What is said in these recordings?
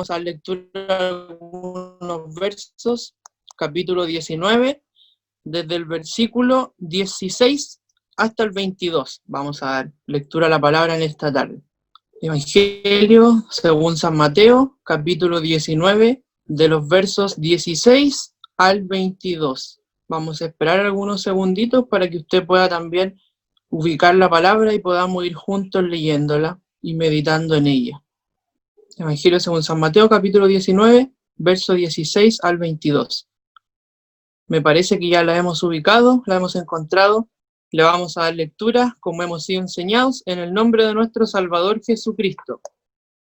vamos a dar lectura a algunos versos, capítulo 19, desde el versículo 16 hasta el 22. Vamos a dar lectura a la palabra en esta tarde. Evangelio según San Mateo, capítulo 19, de los versos 16 al 22. Vamos a esperar algunos segunditos para que usted pueda también ubicar la palabra y podamos ir juntos leyéndola y meditando en ella. Evangelio según San Mateo, capítulo 19, verso 16 al 22. Me parece que ya la hemos ubicado, la hemos encontrado. Le vamos a dar lectura, como hemos sido enseñados, en el nombre de nuestro Salvador Jesucristo.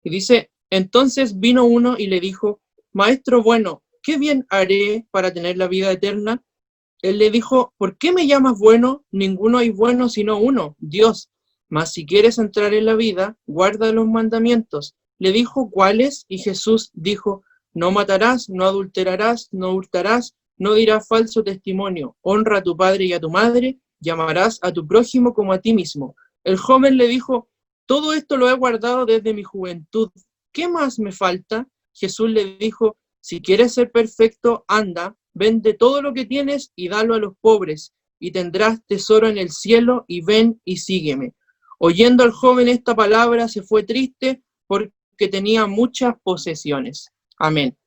Y dice: entonces vino uno y le dijo: Maestro bueno, ¿qué bien haré para tener la vida eterna? Él le dijo: ¿por qué me llamas bueno? Ninguno hay bueno sino uno, Dios. Mas si quieres entrar en la vida, guarda los mandamientos. Le dijo: ¿cuáles? Y Jesús dijo: no matarás, no adulterarás, no hurtarás, no dirás falso testimonio, honra a tu padre y a tu madre, llamarás a tu prójimo como a ti mismo. El joven le dijo: todo esto lo he guardado desde mi juventud, ¿qué más me falta? Jesús le dijo: si quieres ser perfecto, anda, vende todo lo que tienes y dalo a los pobres, y tendrás tesoro en el cielo, y ven y sígueme. Oyendo al joven esta palabra, se fue triste porque tenía muchas posesiones. Amén.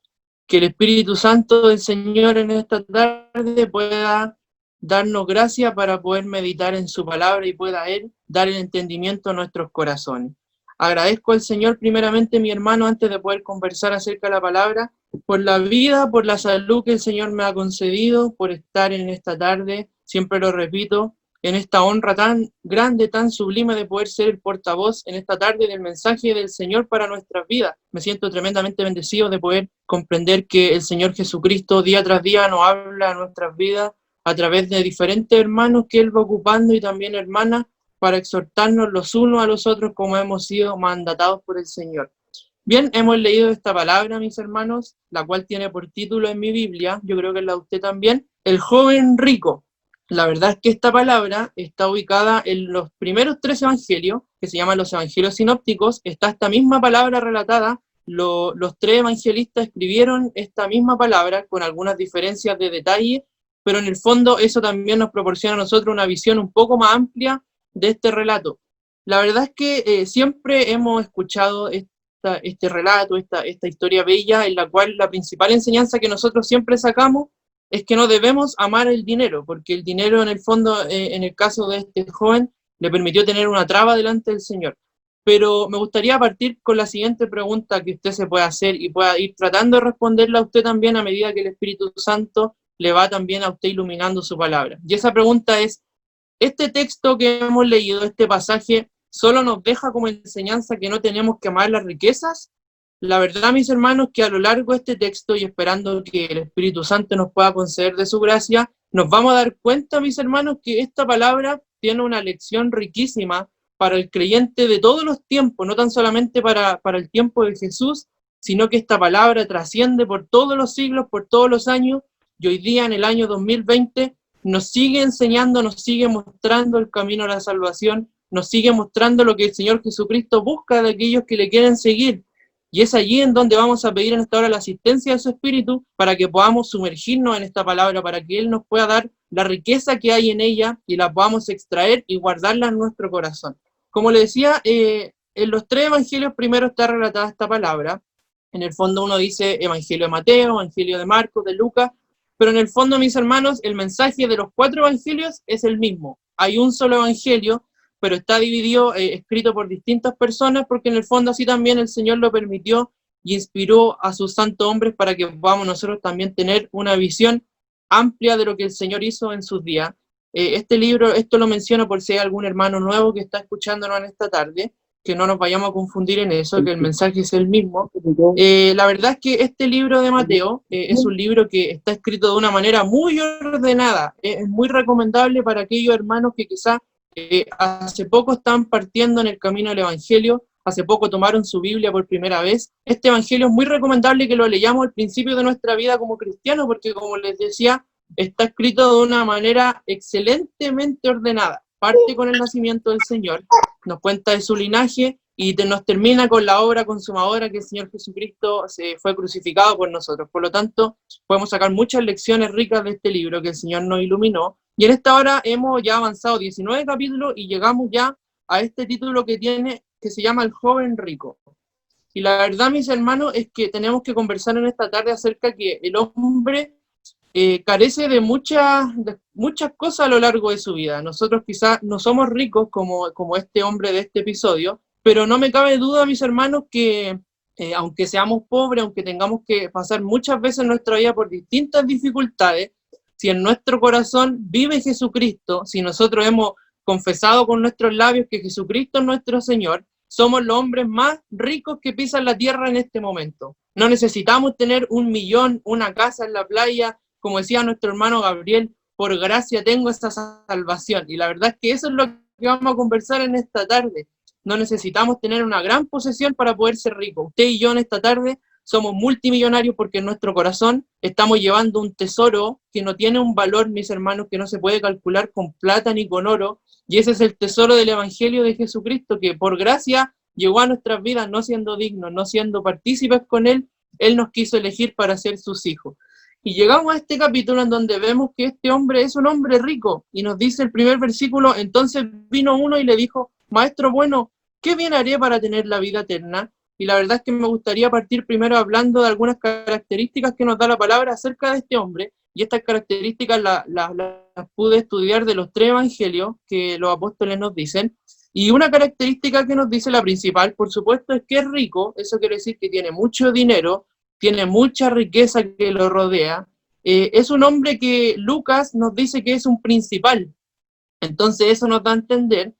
Que el Espíritu Santo del Señor en esta tarde pueda darnos gracia para poder meditar en su palabra y pueda Él dar el entendimiento a nuestros corazones. Agradezco al Señor primeramente, mi hermano, antes de poder conversar acerca de la palabra, por la vida, por la salud que el Señor me ha concedido, por estar en esta tarde, siempre lo repito, en esta honra tan grande, tan sublime de poder ser el portavoz en esta tarde del mensaje del Señor para nuestras vidas. Me siento tremendamente bendecido de poder comprender que el Señor Jesucristo día tras día nos habla a nuestras vidas a través de diferentes hermanos que Él va ocupando y también hermanas para exhortarnos los unos a los otros como hemos sido mandatados por el Señor. Bien, hemos leído esta palabra, mis hermanos, la cual tiene por título en mi Biblia, yo creo que la de usted también, El joven rico. La verdad es que esta palabra está ubicada en los primeros 3 evangelios, que se llaman los evangelios sinópticos. Está esta misma palabra relatada. Los 3 evangelistas escribieron esta misma palabra con algunas diferencias de detalle, pero en el fondo eso también nos proporciona a nosotros una visión un poco más amplia de este relato. La verdad es que siempre hemos escuchado este relato, esta historia bella, en la cual la principal enseñanza que nosotros siempre sacamos es que no debemos amar el dinero, porque el dinero en el fondo, en el caso de este joven, le permitió tener una traba delante del Señor. Pero me gustaría partir con la siguiente pregunta que usted se pueda hacer y pueda ir tratando de responderla a usted también a medida que el Espíritu Santo le va también a usted iluminando su palabra. Y esa pregunta es: ¿este texto que hemos leído, este pasaje, solo nos deja como enseñanza que no tenemos que amar las riquezas? La verdad, mis hermanos, que a lo largo de este texto y esperando que el Espíritu Santo nos pueda conceder de su gracia, nos vamos a dar cuenta, mis hermanos, que esta palabra tiene una lección riquísima para el creyente de todos los tiempos, no tan solamente para el tiempo de Jesús, sino que esta palabra trasciende por todos los siglos, por todos los años, y hoy día, en el año 2020, nos sigue enseñando, nos sigue mostrando el camino a la salvación, nos sigue mostrando lo que el Señor Jesucristo busca de aquellos que le quieren seguir. Y es allí en donde vamos a pedir en esta hora la asistencia de su Espíritu para que podamos sumergirnos en esta palabra, para que Él nos pueda dar la riqueza que hay en ella y la podamos extraer y guardarla en nuestro corazón. Como le decía, en los 3 evangelios primero está relatada esta palabra. En el fondo uno dice Evangelio de Mateo, Evangelio de Marcos, de Lucas, pero en el fondo, mis hermanos, el mensaje de los 4 evangelios es el mismo. Hay un solo evangelio, pero está dividido, escrito por distintas personas, porque en el fondo así también el Señor lo permitió y inspiró a sus santos hombres para que podamos nosotros también tener una visión amplia de lo que el Señor hizo en sus días. Este libro, esto lo menciono por si hay algún hermano nuevo que está escuchándonos en esta tarde, que no nos vayamos a confundir en eso, que el mensaje es el mismo. La verdad es que este libro de Mateo es un libro que está escrito de una manera muy ordenada. Es muy recomendable para aquellos hermanos que quizás hace poco están partiendo en el camino del Evangelio, hace poco tomaron su Biblia por primera vez. Este Evangelio es muy recomendable que lo leyamos al principio de nuestra vida como cristianos, porque como les decía, está escrito de una manera excelentemente ordenada. Parte con el nacimiento del Señor, nos cuenta de su linaje, y nos termina con la obra consumadora que el Señor Jesucristo se fue crucificado por nosotros. Por lo tanto, podemos sacar muchas lecciones ricas de este libro que el Señor nos iluminó, y en esta hora hemos ya avanzado 19 capítulos y llegamos ya a este título que se llama El joven rico. Y la verdad, mis hermanos, es que tenemos que conversar en esta tarde acerca que el hombre carece de muchas cosas a lo largo de su vida. Nosotros quizás no somos ricos como este hombre de este episodio, pero no me cabe duda, mis hermanos, que aunque seamos pobres, aunque tengamos que pasar muchas veces en nuestra vida por distintas dificultades, si en nuestro corazón vive Jesucristo, si nosotros hemos confesado con nuestros labios que Jesucristo es nuestro Señor, somos los hombres más ricos que pisan la tierra en este momento. No necesitamos tener 1 millón, una casa en la playa, como decía nuestro hermano Gabriel, por gracia tengo esta salvación. Y la verdad es que eso es lo que vamos a conversar en esta tarde. No necesitamos tener una gran posesión para poder ser ricos. Usted y yo en esta tarde somos multimillonarios porque en nuestro corazón estamos llevando un tesoro que no tiene un valor, mis hermanos, que no se puede calcular con plata ni con oro, y ese es el tesoro del Evangelio de Jesucristo, que por gracia llegó a nuestras vidas no siendo dignos, no siendo partícipes con Él, Él nos quiso elegir para ser sus hijos. Y llegamos a este capítulo en donde vemos que este hombre es un hombre rico, y nos dice el primer versículo: entonces vino uno y le dijo, maestro bueno, ¿qué bien haré para tener la vida eterna? Y la verdad es que me gustaría partir primero hablando de algunas características que nos da la palabra acerca de este hombre, y estas características las pude estudiar de los 3 evangelios que los apóstoles nos dicen, y una característica que nos dice la principal, por supuesto, es que es rico. Eso quiere decir que tiene mucho dinero, tiene mucha riqueza que lo rodea, es un hombre que Lucas nos dice que es un principal. Entonces eso nos da a entender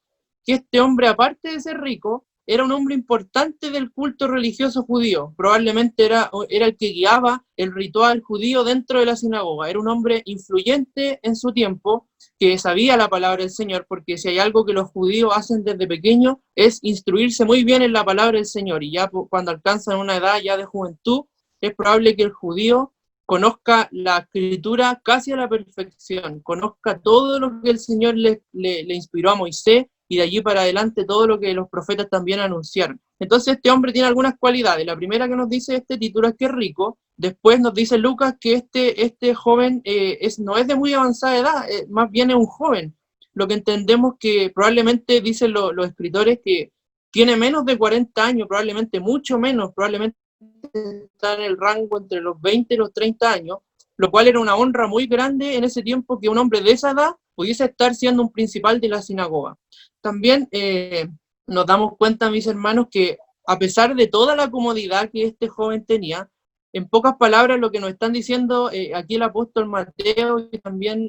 que este hombre, aparte de ser rico, era un hombre importante del culto religioso judío. Probablemente era el que guiaba el ritual judío dentro de la sinagoga. Era un hombre influyente en su tiempo, que sabía la palabra del Señor, porque si hay algo que los judíos hacen desde pequeños es instruirse muy bien en la palabra del Señor, y ya cuando alcanzan una edad ya de juventud, es probable que el judío conozca la escritura casi a la perfección, conozca todo lo que el Señor le inspiró a Moisés, y de allí para adelante todo lo que los profetas también anunciaron. Entonces este hombre tiene algunas cualidades. La primera que nos dice este título es que es rico. Después nos dice Lucas que este joven no es de muy avanzada edad, más bien es un joven. Lo que entendemos que probablemente dicen los escritores que tiene menos de 40 años, probablemente mucho menos, probablemente está en el rango entre los 20 y los 30 años, lo cual era una honra muy grande en ese tiempo que un hombre de esa edad pudiese estar siendo un principal de la sinagoga. También nos damos cuenta, mis hermanos, que a pesar de toda la comodidad que este joven tenía, en pocas palabras lo que nos están diciendo aquí el apóstol Mateo y también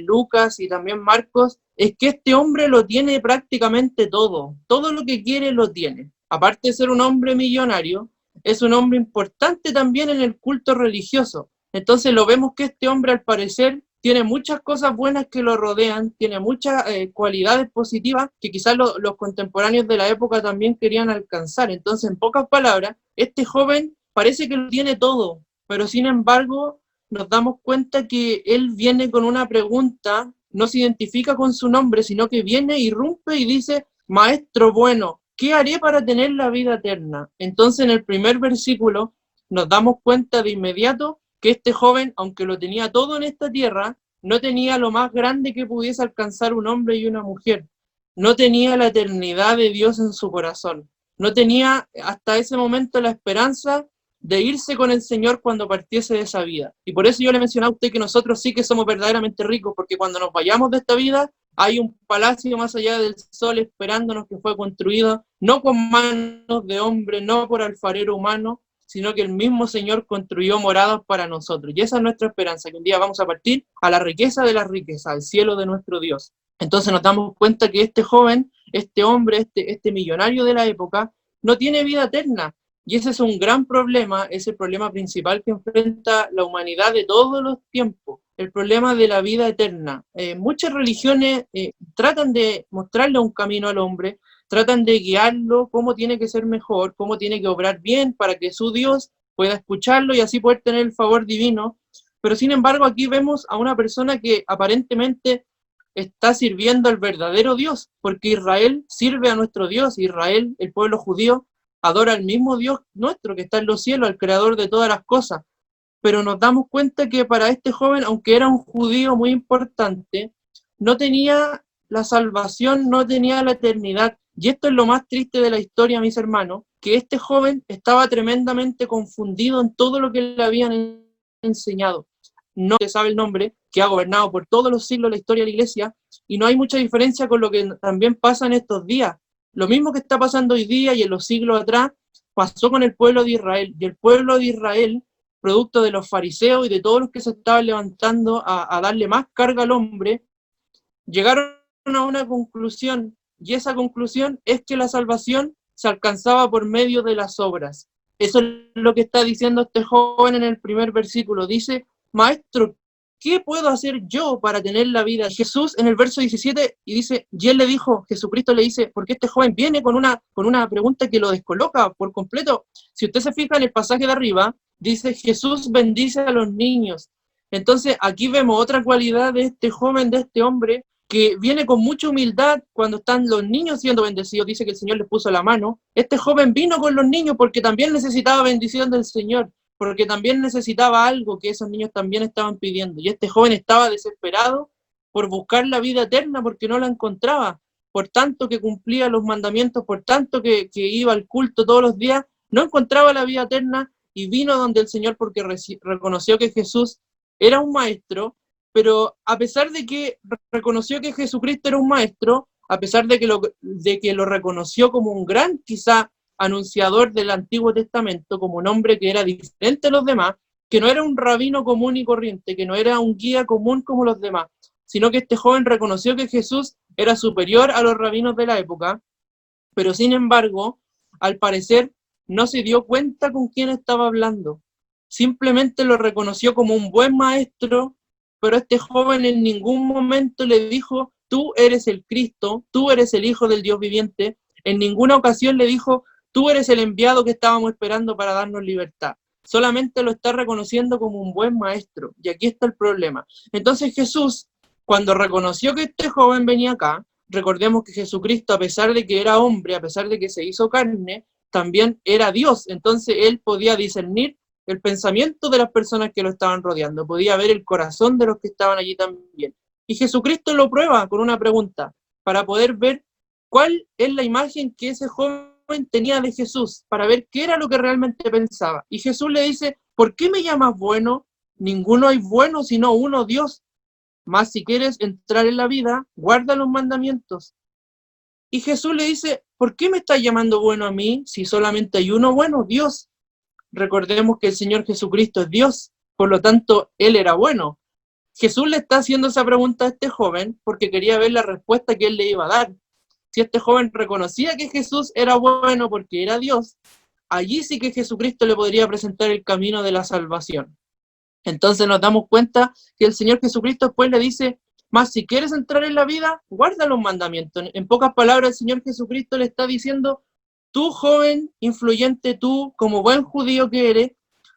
Lucas y también Marcos, es que este hombre lo tiene prácticamente todo lo que quiere lo tiene. Aparte de ser un hombre millonario, es un hombre importante también en el culto religioso. Entonces lo vemos que este hombre al parecer tiene muchas cosas buenas que lo rodean, tiene muchas cualidades positivas que quizás los contemporáneos de la época también querían alcanzar. Entonces, en pocas palabras, este joven parece que lo tiene todo, pero sin embargo nos damos cuenta que él viene con una pregunta, no se identifica con su nombre, sino que viene, irrumpe y dice, maestro bueno, ¿qué haré para tener la vida eterna? Entonces en el primer versículo nos damos cuenta de inmediato que este joven, aunque lo tenía todo en esta tierra, no tenía lo más grande que pudiese alcanzar un hombre y una mujer. No tenía la eternidad de Dios en su corazón. No tenía hasta ese momento la esperanza de irse con el Señor cuando partiese de esa vida. Y por eso yo le mencioné a usted que nosotros sí que somos verdaderamente ricos, porque cuando nos vayamos de esta vida, hay un palacio más allá del sol esperándonos, que fue construido no con manos de hombre, no por alfarero humano, sino que el mismo Señor construyó moradas para nosotros. Y esa es nuestra esperanza, que un día vamos a partir a la riqueza de la riqueza, al cielo de nuestro Dios. Entonces nos damos cuenta que este joven, este hombre, este millonario de la época, no tiene vida eterna. Y ese es un gran problema, es el problema principal que enfrenta la humanidad de todos los tiempos, el problema de la vida eterna. Muchas religiones tratan de mostrarle un camino al hombre, tratan de guiarlo, cómo tiene que ser mejor, cómo tiene que obrar bien para que su Dios pueda escucharlo y así poder tener el favor divino. Pero sin embargo aquí vemos a una persona que aparentemente está sirviendo al verdadero Dios, porque Israel sirve a nuestro Dios. Israel, el pueblo judío, adora al mismo Dios nuestro que está en los cielos, al creador de todas las cosas. Pero nos damos cuenta que para este joven, aunque era un judío muy importante, no tenía la salvación, no tenía la eternidad. Y esto es lo más triste de la historia, mis hermanos, que este joven estaba tremendamente confundido en todo lo que le habían enseñado. No se sabe el nombre, que ha gobernado por todos los siglos la historia de la iglesia, y no hay mucha diferencia con lo que también pasa en estos días. Lo mismo que está pasando hoy día y en los siglos atrás, pasó con el pueblo de Israel. Y el pueblo de Israel, producto de los fariseos y de todos los que se estaban levantando a darle más carga al hombre, llegaron a una conclusión, y esa conclusión es que la salvación se alcanzaba por medio de las obras. Eso es lo que está diciendo este joven en el primer versículo. Dice, maestro, ¿qué puedo hacer yo para tener la vida? Jesús en el verso 17, y dice, y él le dijo, Jesucristo le dice, porque este joven viene con una pregunta que lo descoloca por completo. Si usted se fija en el pasaje de arriba, dice, Jesús bendice a los niños. Entonces aquí vemos otra cualidad de este joven, de este hombre, que viene con mucha humildad cuando están los niños siendo bendecidos. Dice que el Señor les puso la mano. Este joven vino con los niños porque también necesitaba bendición del Señor, porque también necesitaba algo que esos niños también estaban pidiendo. Y este joven estaba desesperado por buscar la vida eterna porque no la encontraba. Por tanto que cumplía los mandamientos, por tanto que iba al culto todos los días, no encontraba la vida eterna y vino donde el Señor porque reconoció que Jesús era un maestro, pero a pesar de que reconoció que Jesucristo era un maestro, a pesar de que lo reconoció como un gran, quizá, anunciador del Antiguo Testamento, como un hombre que era diferente a los demás, que no era un rabino común y corriente, que no era un guía común como los demás, sino que este joven reconoció que Jesús era superior a los rabinos de la época, pero sin embargo, al parecer, no se dio cuenta con quién estaba hablando. Simplemente lo reconoció como un buen maestro, pero este joven en ningún momento le dijo, tú eres el Cristo, tú eres el Hijo del Dios viviente. En ninguna ocasión le dijo, tú eres el enviado que estábamos esperando para darnos libertad. Solamente lo está reconociendo como un buen maestro. Y aquí está el problema. Entonces Jesús, cuando reconoció que este joven venía acá, recordemos que Jesucristo, a pesar de que era hombre, a pesar de que se hizo carne, también era Dios. Entonces él podía discernir el pensamiento de las personas que lo estaban rodeando, podía ver el corazón de los que estaban allí también. Y Jesucristo lo prueba con una pregunta, para poder ver cuál es la imagen que ese joven tenía de Jesús, para ver qué era lo que realmente pensaba. Y Jesús le dice, ¿por qué me llamas bueno? Ninguno hay bueno sino uno, Dios. Mas si quieres entrar en la vida, guarda los mandamientos. Y Jesús le dice, ¿por qué me estás llamando bueno a mí si solamente hay uno bueno, Dios? Recordemos que el Señor Jesucristo es Dios, por lo tanto, Él era bueno. Jesús le está haciendo esa pregunta a este joven porque quería ver la respuesta que Él le iba a dar. Si este joven reconocía que Jesús era bueno porque era Dios, allí sí que Jesucristo le podría presentar el camino de la salvación. Entonces nos damos cuenta que el Señor Jesucristo después le dice, mas si quieres entrar en la vida, guarda los mandamientos. En pocas palabras, el Señor Jesucristo le está diciendo, tú joven, influyente, tú, como buen judío que eres,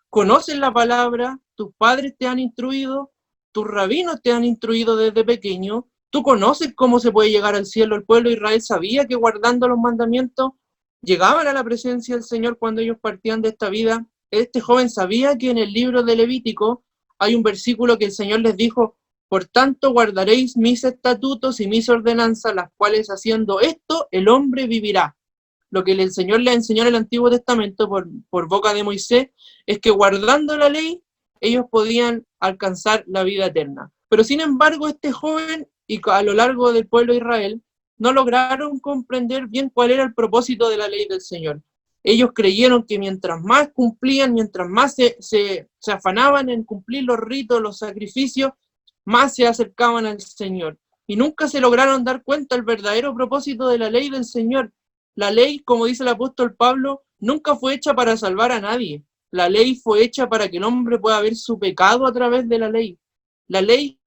conoces la palabra, tus padres te han instruido, tus rabinos te han instruido desde pequeño, tú conoces cómo se puede llegar al cielo. El pueblo de Israel sabía que guardando los mandamientos llegaban a la presencia del Señor cuando ellos partían de esta vida. Este joven sabía que en el libro de Levítico hay un versículo que el Señor les dijo, por tanto guardaréis mis estatutos y mis ordenanzas, las cuales haciendo esto el hombre vivirá. Lo que el Señor le enseñó en el Antiguo Testamento por boca de Moisés es que guardando la ley ellos podían alcanzar la vida eterna. Pero sin embargo este joven y a lo largo del pueblo de Israel no lograron comprender bien cuál era el propósito de la ley del Señor. Ellos creyeron que mientras más cumplían, mientras más se afanaban en cumplir los ritos, los sacrificios, más se acercaban al Señor. Y nunca se lograron dar cuenta del verdadero propósito de la ley del Señor. La ley, como dice el apóstol Pablo, nunca fue hecha para salvar a nadie. La ley fue hecha para que el hombre pueda ver su pecado a través de la ley. La ley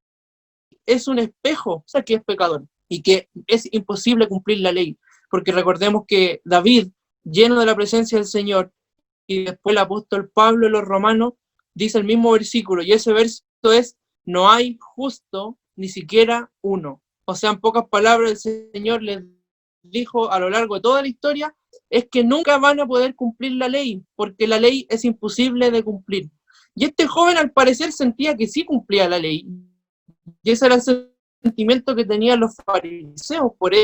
es un espejo, o sea, que es pecador y que es imposible cumplir la ley. Porque recordemos que David, lleno de la presencia del Señor, y después el apóstol Pablo en los Romanos, dice el mismo versículo, y ese verso es, no hay justo ni siquiera uno. O sea, en pocas palabras, el Señor les dijo a lo largo de toda la historia, es que nunca van a poder cumplir la ley, porque la ley es imposible de cumplir. Y este joven al parecer sentía que sí cumplía la ley, y ese era el sentimiento que tenían los fariseos, por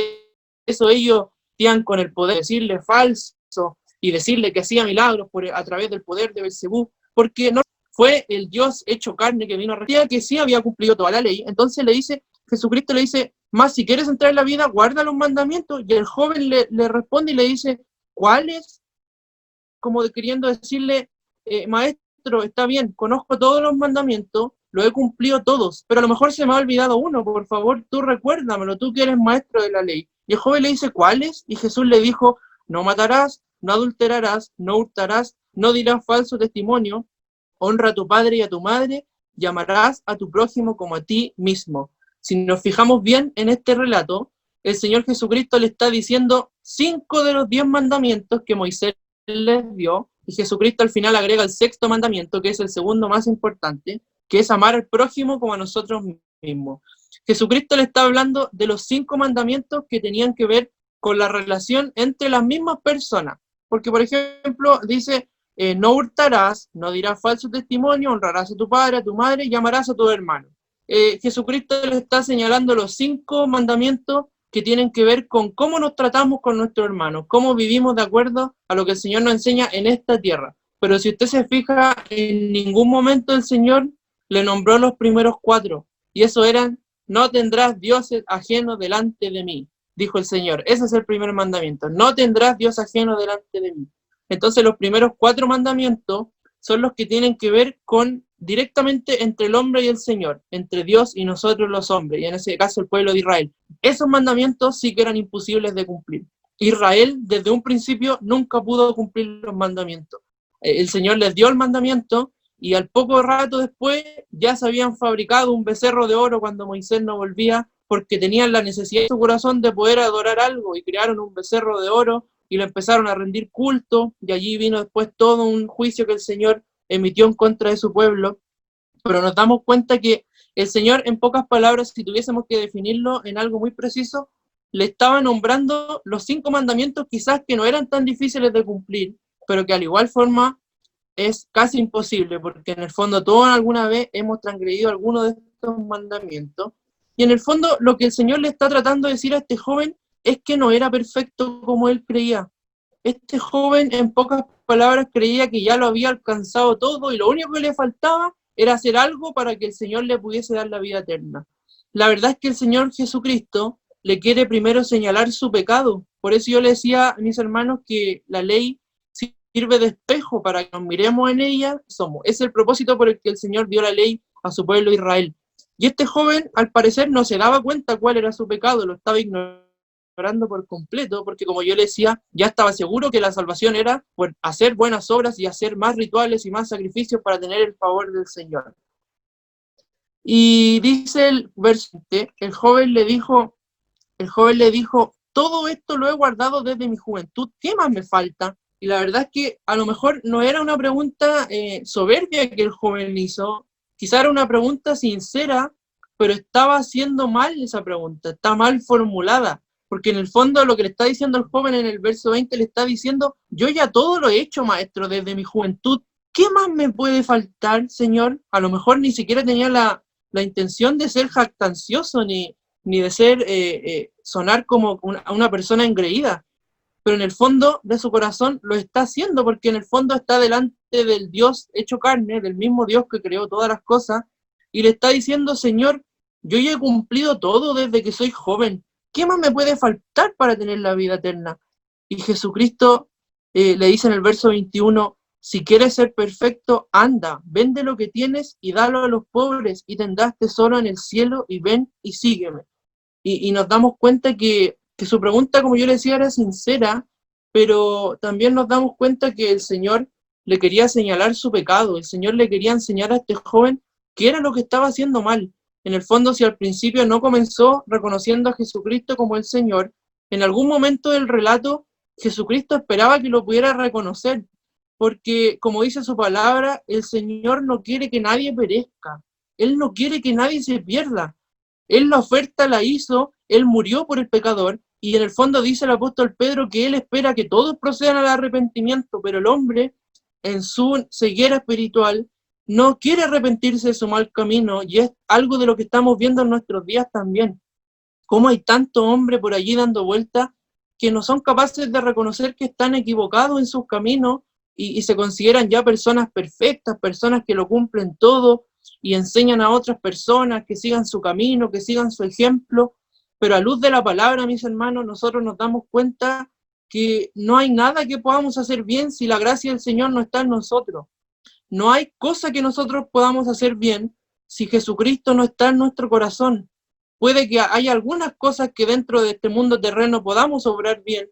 eso ellos tenían con el poder de decirle falso y decirle que hacía milagros a través del poder de Belcebú, porque no fue el Dios hecho carne que vino a decir que sí había cumplido toda la ley. Entonces Jesucristo le dice, más si quieres entrar en la vida, guarda los mandamientos, y el joven le responde y le dice, ¿cuáles? Como queriendo decirle, maestro, está bien, conozco todos los mandamientos, lo he cumplido todos, pero a lo mejor se me ha olvidado uno, por favor, tú recuérdamelo, tú que eres maestro de la ley. Y el joven le dice, ¿cuáles? Y Jesús le dijo, no matarás, no adulterarás, no hurtarás, no dirás falso testimonio, honra a tu padre y a tu madre, y amarás a tu prójimo como a ti mismo. Si nos fijamos bien en este relato, el Señor Jesucristo le está diciendo 5 de los 10 mandamientos que Moisés les dio, y Jesucristo al final agrega el 6º mandamiento, que es el segundo más importante, que es amar al prójimo como a nosotros mismos. Jesucristo le está hablando de los 5 mandamientos que tenían que ver con la relación entre las mismas personas, porque por ejemplo dice, no hurtarás, no dirás falso testimonio, honrarás a tu padre, a tu madre y amarás a tu hermano. Jesucristo le está señalando los 5 mandamientos que tienen que ver con cómo nos tratamos con nuestros hermanos, cómo vivimos de acuerdo a lo que el Señor nos enseña en esta tierra. Pero si usted se fija, en ningún momento el Señor le nombró los primeros 4, y eso eran, no tendrás dioses ajenos delante de mí, dijo el Señor. Ese es el primer mandamiento, no tendrás dios ajeno delante de mí. Entonces los primeros 4 mandamientos son los que tienen que ver con directamente entre el hombre y el Señor, entre Dios y nosotros los hombres, y en ese caso el pueblo de Israel. Esos mandamientos sí que eran imposibles de cumplir. Israel desde un principio nunca pudo cumplir los mandamientos. El Señor les dio el mandamiento y al poco rato después ya se habían fabricado un becerro de oro cuando Moisés no volvía, porque tenían la necesidad en su corazón de poder adorar algo y crearon un becerro de oro y le empezaron a rendir culto, y allí vino después todo un juicio que el Señor emitió en contra de su pueblo. Pero nos damos cuenta que el Señor, en pocas palabras, si tuviésemos que definirlo en algo muy preciso, le estaba nombrando los 5 mandamientos quizás que no eran tan difíciles de cumplir, pero que al igual forma es casi imposible, porque en el fondo todos alguna vez hemos transgredido alguno de estos mandamientos, y en el fondo lo que el Señor le está tratando de decir a este joven es que no era perfecto como él creía. Este joven, en pocas palabras, creía que ya lo había alcanzado todo y lo único que le faltaba era hacer algo para que el Señor le pudiese dar la vida eterna. La verdad es que el Señor Jesucristo le quiere primero señalar su pecado. Por eso yo le decía a mis hermanos que la ley sirve de espejo para que nos miremos en ella. Es el propósito por el que el Señor dio la ley a su pueblo Israel. Y este joven, al parecer, no se daba cuenta cuál era su pecado, lo estaba ignorando por completo, porque como yo le decía, ya estaba seguro que la salvación era por hacer buenas obras y hacer más rituales y más sacrificios para tener el favor del Señor. Y dice el verso, el joven le dijo, todo esto lo he guardado desde mi juventud, ¿qué más me falta? Y la verdad es que a lo mejor no era una pregunta soberbia que el joven hizo, quizá era una pregunta sincera, pero estaba haciendo mal esa pregunta, está mal formulada, porque en el fondo lo que le está diciendo el joven en el verso 20, le está diciendo, yo ya todo lo he hecho, maestro, desde mi juventud, ¿qué más me puede faltar, Señor? A lo mejor ni siquiera tenía la intención de ser jactancioso, ni de ser, sonar como una persona engreída, pero en el fondo de su corazón lo está haciendo, porque en el fondo está delante del Dios hecho carne, del mismo Dios que creó todas las cosas, y le está diciendo, Señor, yo ya he cumplido todo desde que soy joven, ¿qué más me puede faltar para tener la vida eterna? Y Jesucristo le dice en el verso 21, si quieres ser perfecto, anda, vende lo que tienes y dalo a los pobres, y tendrás tesoro en el cielo, y ven y sígueme. Y nos damos cuenta que su pregunta, como yo le decía, era sincera, pero también nos damos cuenta que el Señor le quería señalar su pecado, el Señor le quería enseñar a este joven qué era lo que estaba haciendo mal. En el fondo, si al principio no comenzó reconociendo a Jesucristo como el Señor, en algún momento del relato, Jesucristo esperaba que lo pudiera reconocer, porque, como dice su palabra, el Señor no quiere que nadie perezca, Él no quiere que nadie se pierda. Él la oferta la hizo Él murió por el pecador, y en el fondo dice el apóstol Pedro que Él espera que todos procedan al arrepentimiento, pero el hombre, en su ceguera espiritual, no quiere arrepentirse de su mal camino, y es algo de lo que estamos viendo en nuestros días también. Cómo hay tanto hombre por allí dando vueltas que no son capaces de reconocer que están equivocados en sus caminos y se consideran ya personas perfectas, personas que lo cumplen todo y enseñan a otras personas que sigan su camino, que sigan su ejemplo, pero a luz de la palabra, mis hermanos, nosotros nos damos cuenta que no hay nada que podamos hacer bien si la gracia del Señor no está en nosotros. No hay cosa que nosotros podamos hacer bien si Jesucristo no está en nuestro corazón. Puede que haya algunas cosas que dentro de este mundo terreno podamos obrar bien,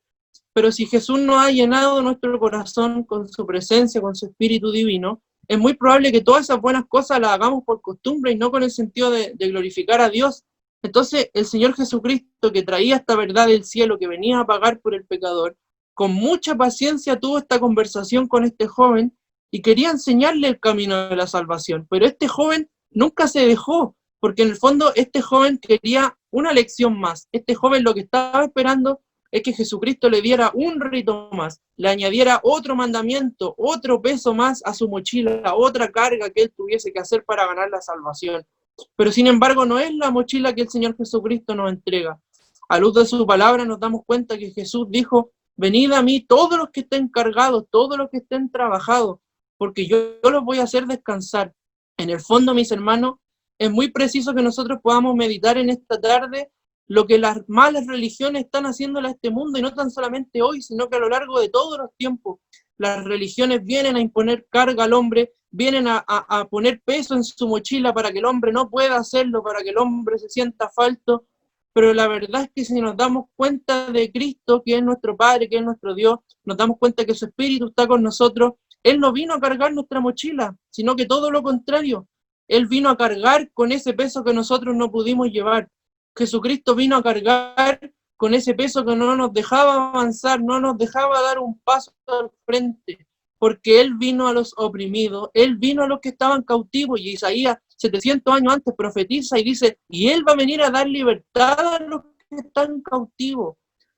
pero si Jesús no ha llenado nuestro corazón con su presencia, con su Espíritu Divino, es muy probable que todas esas buenas cosas las hagamos por costumbre y no con el sentido de glorificar a Dios. Entonces, el Señor Jesucristo, que traía esta verdad del cielo, que venía a pagar por el pecador, con mucha paciencia tuvo esta conversación con este joven y quería enseñarle el camino de la salvación, pero este joven nunca se dejó, porque en el fondo este joven quería una lección más. Este joven lo que estaba esperando es que Jesucristo le diera un rito más, le añadiera otro mandamiento, otro peso más a su mochila, otra carga que él tuviese que hacer para ganar la salvación. Pero sin embargo no es la mochila que el Señor Jesucristo nos entrega. A luz de su palabra nos damos cuenta que Jesús dijo: venid a mí todos los que estén cargados, todos los que estén trabajados, porque yo los voy a hacer descansar. En el fondo, mis hermanos, es muy preciso que nosotros podamos meditar en esta tarde lo que las malas religiones están haciéndole a este mundo, y no tan solamente hoy, sino que a lo largo de todos los tiempos. Las religiones vienen a imponer carga al hombre, vienen a poner peso en su mochila para que el hombre no pueda hacerlo, para que el hombre se sienta falto, pero la verdad es que si nos damos cuenta de Cristo, que es nuestro Padre, que es nuestro Dios, nos damos cuenta que su Espíritu está con nosotros. Él no vino a cargar nuestra mochila, sino que todo lo contrario. Él vino a cargar con ese peso que nosotros no pudimos llevar. Jesucristo vino a cargar con ese peso que no nos dejaba avanzar, no nos dejaba dar un paso al frente, porque Él vino a los oprimidos, Él vino a los que estaban cautivos, y Isaías 700 años antes profetiza y dice: y Él va a venir a dar libertad a los que están cautivos.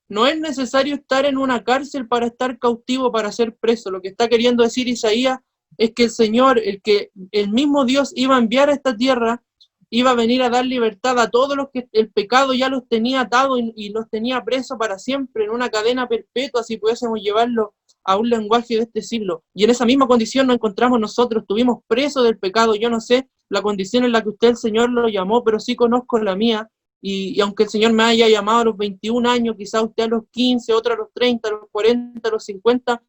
No es necesario estar en una cárcel para estar cautivo, para ser preso. Lo que está queriendo decir Isaías es que el Señor, el mismo Dios iba a enviar a esta tierra, iba a venir a dar libertad a todos los que el pecado ya los tenía atados y los tenía presos para siempre, en una cadena perpetua, si pudiésemos llevarlo a un lenguaje de este siglo. Y en esa misma condición nos encontramos nosotros, estuvimos presos del pecado. Yo no sé la condición en la que usted, el Señor, lo llamó, pero sí conozco la mía. Y aunque el Señor me haya llamado a los 21 años, quizás usted a los 15, otro a los 30, a los 40, a los 50,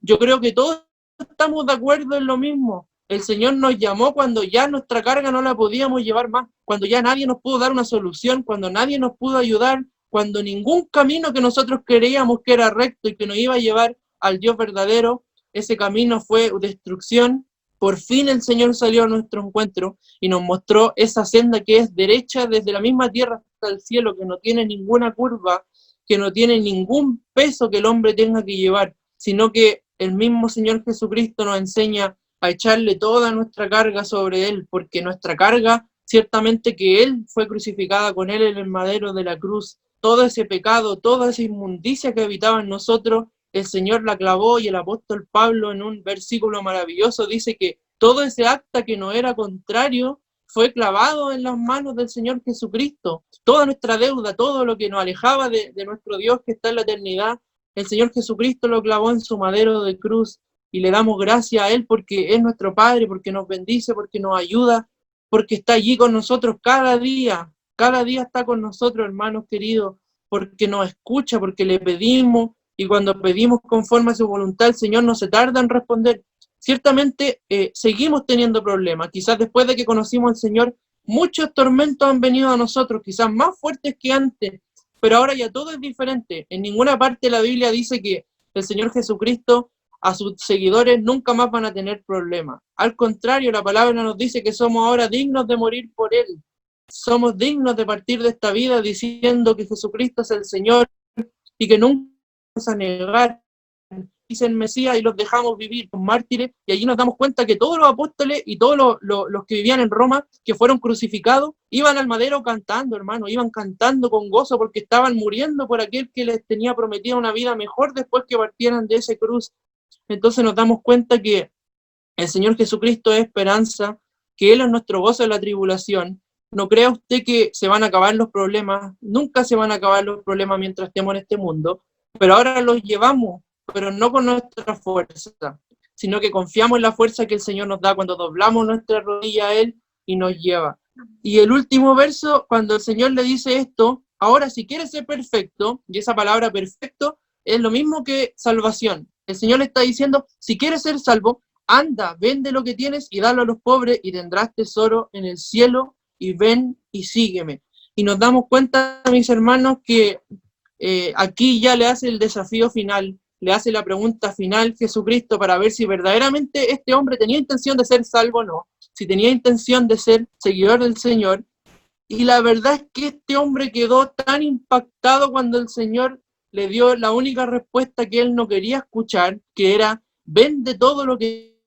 yo creo que todos estamos de acuerdo en lo mismo. El Señor nos llamó cuando ya nuestra carga no la podíamos llevar más, cuando ya nadie nos pudo dar una solución, cuando nadie nos pudo ayudar, cuando ningún camino que nosotros creíamos que era recto y que nos iba a llevar al Dios verdadero, ese camino fue destrucción. Por fin el Señor salió a nuestro encuentro y nos mostró esa senda que es derecha desde la misma tierra hasta el cielo, que no tiene ninguna curva, que no tiene ningún peso que el hombre tenga que llevar, sino que el mismo Señor Jesucristo nos enseña a echarle toda nuestra carga sobre Él, porque nuestra carga, ciertamente que Él fue crucificada con Él en el madero de la cruz. Todo ese pecado, toda esa inmundicia que habitaba en nosotros, el Señor la clavó, y el apóstol Pablo en un versículo maravilloso dice que todo ese acta que no era contrario fue clavado en las manos del Señor Jesucristo. Toda nuestra deuda, todo lo que nos alejaba de nuestro Dios que está en la eternidad, el Señor Jesucristo lo clavó en su madero de cruz, y le damos gracias a Él porque es nuestro Padre, porque nos bendice, porque nos ayuda, porque está allí con nosotros cada día está con nosotros, hermanos queridos, porque nos escucha, porque le pedimos, y cuando pedimos conforme a su voluntad, el Señor no se tarda en responder. Ciertamente seguimos teniendo problemas, quizás después de que conocimos al Señor, muchos tormentos han venido a nosotros, quizás más fuertes que antes, pero ahora ya todo es diferente. En ninguna parte de la Biblia dice que el Señor Jesucristo a sus seguidores nunca más van a tener problemas. Al contrario, la palabra nos dice que somos ahora dignos de morir por Él. Somos dignos de partir de esta vida diciendo que Jesucristo es el Señor y que nunca vamos a negar dicen Mesías y los dejamos vivir, los mártires, y allí nos damos cuenta que todos los apóstoles y todos los que vivían en Roma, que fueron crucificados, iban al madero cantando, hermano, iban cantando con gozo porque estaban muriendo por aquel que les tenía prometida una vida mejor después que partieran de ese cruz. Entonces nos damos cuenta que el Señor Jesucristo es esperanza, que Él es nuestro gozo en la tribulación. No crea usted que se van a acabar los problemas, nunca se van a acabar los problemas mientras estemos en este mundo, pero ahora los llevamos, pero no con nuestra fuerza, sino que confiamos en la fuerza que el Señor nos da cuando doblamos nuestra rodilla a Él y nos lleva. Y el último verso, cuando el Señor le dice esto, ahora si quieres ser perfecto, y esa palabra perfecto es lo mismo que salvación. El Señor le está diciendo, si quieres ser salvo, anda, vende lo que tienes y dalo a los pobres y tendrás tesoro en el cielo, y ven y sígueme. Y nos damos cuenta, mis hermanos, que aquí ya le hace el desafío final, le hace la pregunta final Jesucristo para ver si verdaderamente este hombre tenía intención de ser salvo o no, si tenía intención de ser seguidor del Señor. Y la verdad es que este hombre quedó tan impactado cuando el Señor le dio la única respuesta que él no quería escuchar, que era, vende todo lo que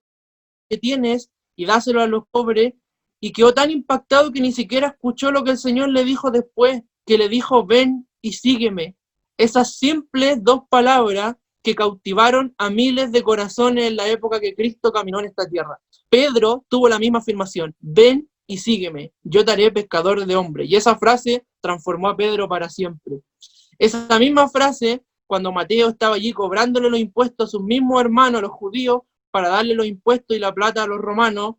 tienes y dáselo a los pobres, y quedó tan impactado que ni siquiera escuchó lo que el Señor le dijo después, que le dijo, ven y sígueme. Esas simples dos palabras que cautivaron a miles de corazones en la época que Cristo caminó en esta tierra. Pedro tuvo la misma afirmación, ven y sígueme, yo te haré pescador de hombres. Y esa frase transformó a Pedro para siempre. Esa misma frase, cuando Mateo estaba allí cobrándole los impuestos a sus mismos hermanos, los judíos, para darle los impuestos y la plata a los romanos,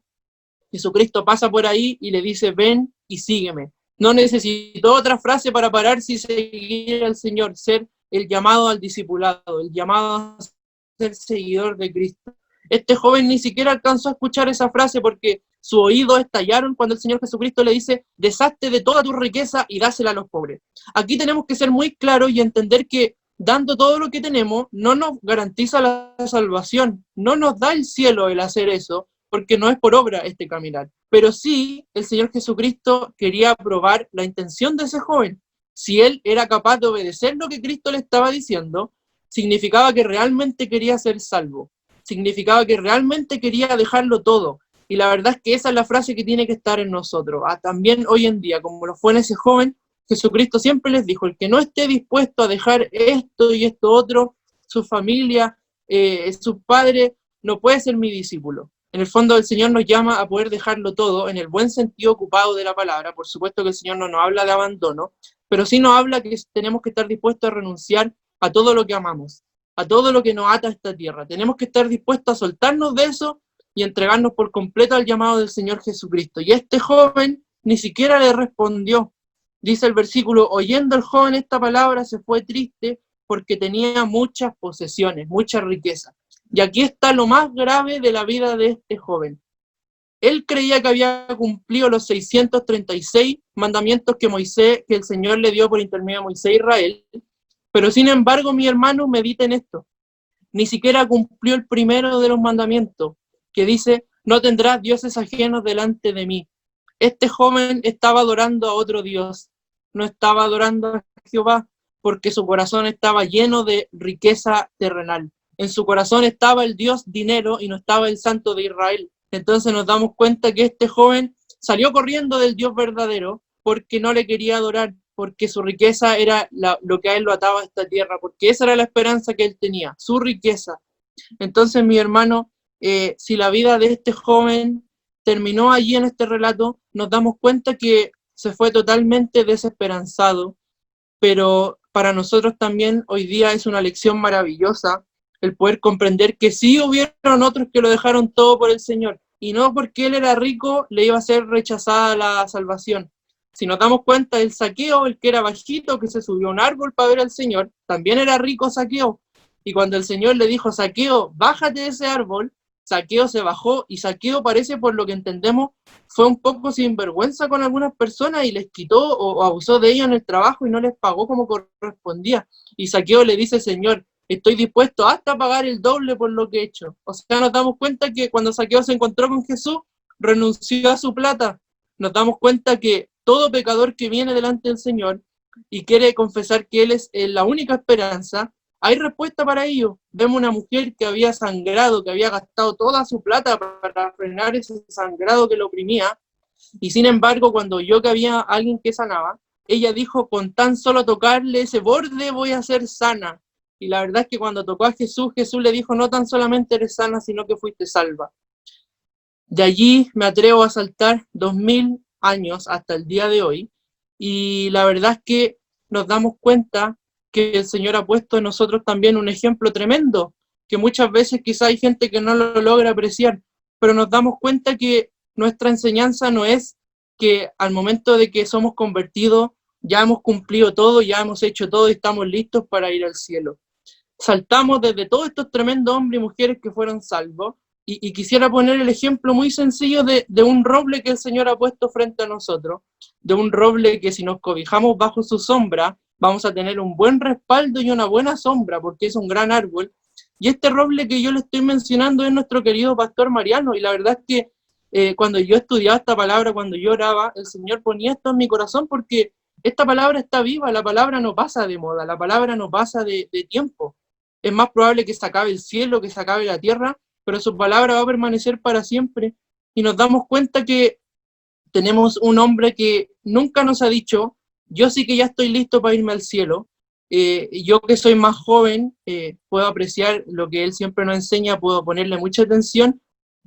Jesucristo pasa por ahí y le dice, ven y sígueme. No necesitó otra frase para pararse y seguir al Señor, ser el llamado al discipulado, el llamado a ser seguidor de Cristo. Este joven ni siquiera alcanzó a escuchar esa frase porque sus oídos estallaron cuando el Señor Jesucristo le dice, deshazte de toda tu riqueza y dásela a los pobres. Aquí tenemos que ser muy claros y entender que dando todo lo que tenemos no nos garantiza la salvación, no nos da el cielo el hacer eso, porque no es por obra este caminar. Pero sí, el Señor Jesucristo quería probar la intención de ese joven. Si él era capaz de obedecer lo que Cristo le estaba diciendo, significaba que realmente quería ser salvo, significaba que realmente quería dejarlo todo. Y la verdad es que esa es la frase que tiene que estar en nosotros. También hoy en día, como lo fue en ese joven, Jesucristo siempre les dijo, el que no esté dispuesto a dejar esto y esto otro, su familia, sus padres, no puede ser mi discípulo. En el fondo el Señor nos llama a poder dejarlo todo, en el buen sentido ocupado de la palabra. Por supuesto que el Señor no nos habla de abandono, pero sí nos habla que tenemos que estar dispuestos a renunciar a todo lo que amamos, a todo lo que nos ata a esta tierra. Tenemos que estar dispuestos a soltarnos de eso y entregarnos por completo al llamado del Señor Jesucristo. Y este joven ni siquiera le respondió. Dice el versículo, oyendo el joven esta palabra se fue triste porque tenía muchas posesiones, mucha riqueza. Y aquí está lo más grave de la vida de este joven. Él creía que había cumplido los 636 mandamientos que el Señor le dio por intermedio de Moisés a Israel, pero sin embargo, mi hermano, medita en esto. Ni siquiera cumplió el primero de los mandamientos, que dice, no tendrás dioses ajenos delante de mí. Este joven estaba adorando a otro Dios, no estaba adorando a Jehová, porque su corazón estaba lleno de riqueza terrenal. En su corazón estaba el Dios dinero y no estaba el Santo de Israel. Entonces nos damos cuenta que este joven salió corriendo del Dios verdadero porque no le quería adorar, porque su riqueza era lo que a él lo ataba a esta tierra, porque esa era la esperanza que él tenía, su riqueza. Entonces, mi hermano, si la vida de este joven terminó allí en este relato, nos damos cuenta que se fue totalmente desesperanzado, pero para nosotros también hoy día es una lección maravillosa el poder comprender que sí hubieron otros que lo dejaron todo por el Señor, y no porque él era rico le iba a ser rechazada la salvación. Si nos damos cuenta, el Zaqueo, el que era bajito, que se subió a un árbol para ver al Señor, también era rico Zaqueo, y cuando el Señor le dijo, Zaqueo, bájate de ese árbol, Zaqueo se bajó, y Zaqueo parece, por lo que entendemos, fue un poco sinvergüenza con algunas personas y les quitó o abusó de ellos en el trabajo y no les pagó como correspondía. Y Zaqueo le dice, Señor, estoy dispuesto hasta a pagar el doble por lo que he hecho. O sea, nos damos cuenta que cuando Zaqueo se encontró con Jesús, renunció a su plata. Nos damos cuenta que todo pecador que viene delante del Señor y quiere confesar que Él es la única esperanza, hay respuesta para ello. Vemos una mujer que había sangrado, que había gastado toda su plata para frenar ese sangrado que lo oprimía, y sin embargo, cuando oyó que había alguien que sanaba, ella dijo, con tan solo tocarle ese borde voy a ser sana. Y la verdad es que cuando tocó a Jesús, Jesús le dijo, no tan solamente eres sana, sino que fuiste salva. De allí me atrevo a saltar 2000 años hasta el día de hoy, y la verdad es que nos damos cuenta que el Señor ha puesto en nosotros también un ejemplo tremendo, que muchas veces quizá hay gente que no lo logra apreciar, pero nos damos cuenta que nuestra enseñanza no es que al momento de que somos convertidos ya hemos cumplido todo, ya hemos hecho todo y estamos listos para ir al cielo. Saltamos desde todos estos tremendos hombres y mujeres que fueron salvos, y quisiera poner el ejemplo muy sencillo de un roble que el Señor ha puesto frente a nosotros, de un roble que si nos cobijamos bajo su sombra, vamos a tener un buen respaldo y una buena sombra, porque es un gran árbol. Y este roble que yo le estoy mencionando es nuestro querido pastor Mariano, y la verdad es que cuando yo estudiaba esta palabra, cuando yo oraba, el Señor ponía esto en mi corazón, porque esta palabra está viva, la palabra no pasa de moda, la palabra no pasa de tiempo. Es más probable que se acabe el cielo, que se acabe la tierra, pero su palabra va a permanecer para siempre. Y nos damos cuenta que tenemos un hombre que nunca nos ha dicho, yo sí que ya estoy listo para irme al cielo. Yo que soy más joven, puedo apreciar lo que él siempre nos enseña, puedo ponerle mucha atención,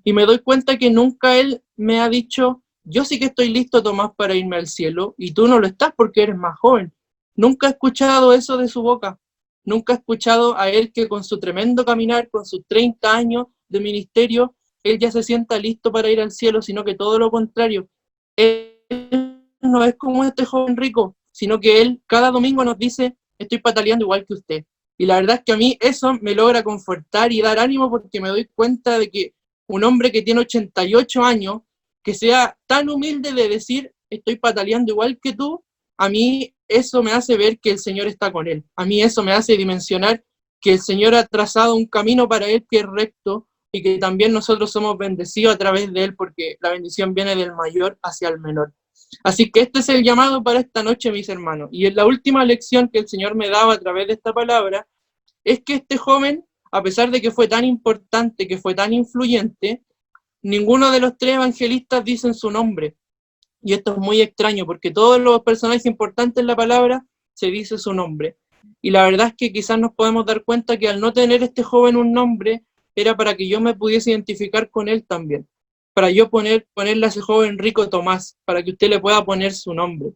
y me doy cuenta que nunca él me ha dicho, yo sí que estoy listo, Tomás, para irme al cielo, y tú no lo estás porque eres más joven. Nunca he escuchado eso de su boca. Nunca he escuchado a él que con su tremendo caminar, con sus 30 años de ministerio, él ya se sienta listo para ir al cielo, sino que todo lo contrario. Él no es como este joven rico, sino que él cada domingo nos dice, estoy pataleando igual que usted. Y la verdad es que a mí eso me logra confortar y dar ánimo, porque me doy cuenta de que un hombre que tiene 88 años, que sea tan humilde de decir, estoy pataleando igual que tú, a mí eso me hace ver que el Señor está con él. A mí eso me hace dimensionar que el Señor ha trazado un camino para él que es recto, y que también nosotros somos bendecidos a través de él, porque la bendición viene del mayor hacia el menor. Así que este es el llamado para esta noche, mis hermanos. Y en la última lección que el Señor me daba a través de esta palabra, es que este joven, a pesar de que fue tan importante, que fue tan influyente, ninguno de los tres evangelistas dicen su nombre. Y esto es muy extraño, porque todos los personajes importantes en la palabra se dice su nombre. Y la verdad es que quizás nos podemos dar cuenta que al no tener este joven un nombre, era para que yo me pudiese identificar con él también. Para yo ponerle a ese joven rico Tomás, para que usted le pueda poner su nombre.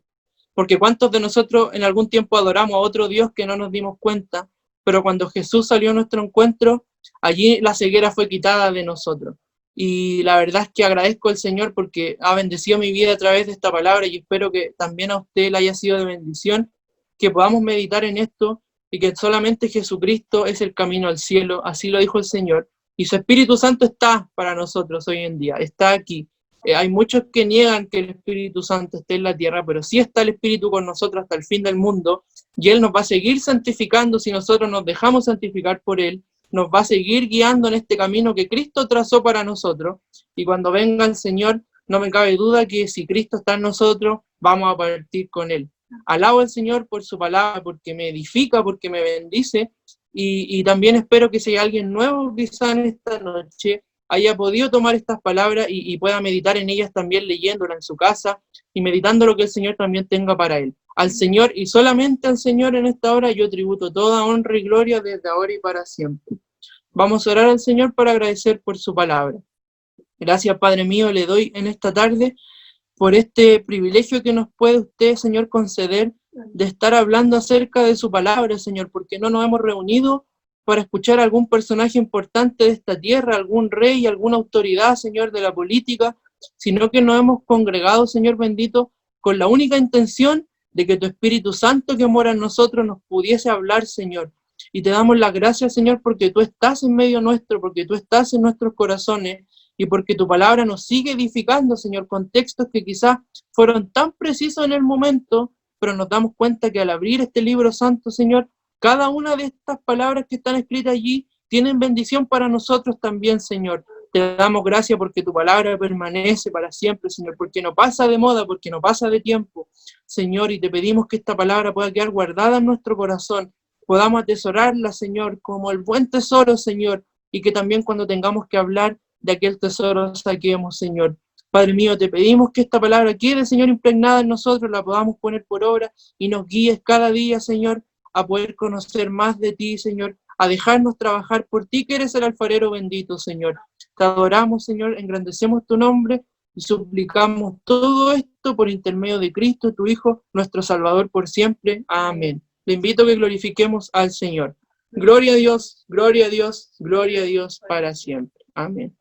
Porque ¿cuántos de nosotros en algún tiempo adoramos a otro Dios que no nos dimos cuenta? Pero cuando Jesús salió a nuestro encuentro, allí la ceguera fue quitada de nosotros. Y la verdad es que agradezco al Señor porque ha bendecido mi vida a través de esta palabra, y espero que también a usted le haya sido de bendición, que podamos meditar en esto, y que solamente Jesucristo es el camino al cielo, así lo dijo el Señor, y su Espíritu Santo está para nosotros hoy en día, está aquí. Hay muchos que niegan que el Espíritu Santo esté en la tierra, pero sí está el Espíritu con nosotros hasta el fin del mundo, y Él nos va a seguir santificando si nosotros nos dejamos santificar por Él, nos va a seguir guiando en este camino que Cristo trazó para nosotros, y cuando venga el Señor, no me cabe duda que si Cristo está en nosotros, vamos a partir con Él. Alabo al Señor por su palabra, porque me edifica, porque me bendice, y también espero que si hay alguien nuevo quizá en esta noche, haya podido tomar estas palabras y pueda meditar en ellas también, leyéndolas en su casa y meditando lo que el Señor también tenga para él. Al Señor y solamente al Señor en esta hora yo tributo toda honra y gloria desde ahora y para siempre. Vamos a orar al Señor para agradecer por su palabra. Gracias, Padre mío, le doy en esta tarde por este privilegio que nos puede usted, Señor, conceder de estar hablando acerca de su palabra, Señor, porque no nos hemos reunido para escuchar a algún personaje importante de esta tierra, algún rey, alguna autoridad, Señor, de la política, sino que nos hemos congregado, Señor bendito, con la única intención de que tu Espíritu Santo que mora en nosotros nos pudiese hablar, Señor. Y te damos las gracias, Señor, porque tú estás en medio nuestro, porque tú estás en nuestros corazones, y porque tu palabra nos sigue edificando, Señor, con textos que quizás fueron tan precisos en el momento, pero nos damos cuenta que al abrir este libro santo, Señor, cada una de estas palabras que están escritas allí tienen bendición para nosotros también, Señor. Te damos gracias porque tu palabra permanece para siempre, Señor, porque no pasa de moda, porque no pasa de tiempo, Señor, y te pedimos que esta palabra pueda quedar guardada en nuestro corazón, podamos atesorarla, Señor, como el buen tesoro, Señor, y que también cuando tengamos que hablar de aquel tesoro saquemos, Señor. Padre mío, te pedimos que esta palabra quede, Señor, impregnada en nosotros, la podamos poner por obra y nos guíes cada día, Señor, a poder conocer más de ti, Señor, a dejarnos trabajar por ti, que eres el alfarero bendito, Señor. Te adoramos, Señor, engrandecemos tu nombre y suplicamos todo esto por intermedio de Cristo, tu Hijo, nuestro Salvador por siempre. Amén. Le invito a que glorifiquemos al Señor. Gloria a Dios, gloria a Dios, gloria a Dios para siempre. Amén.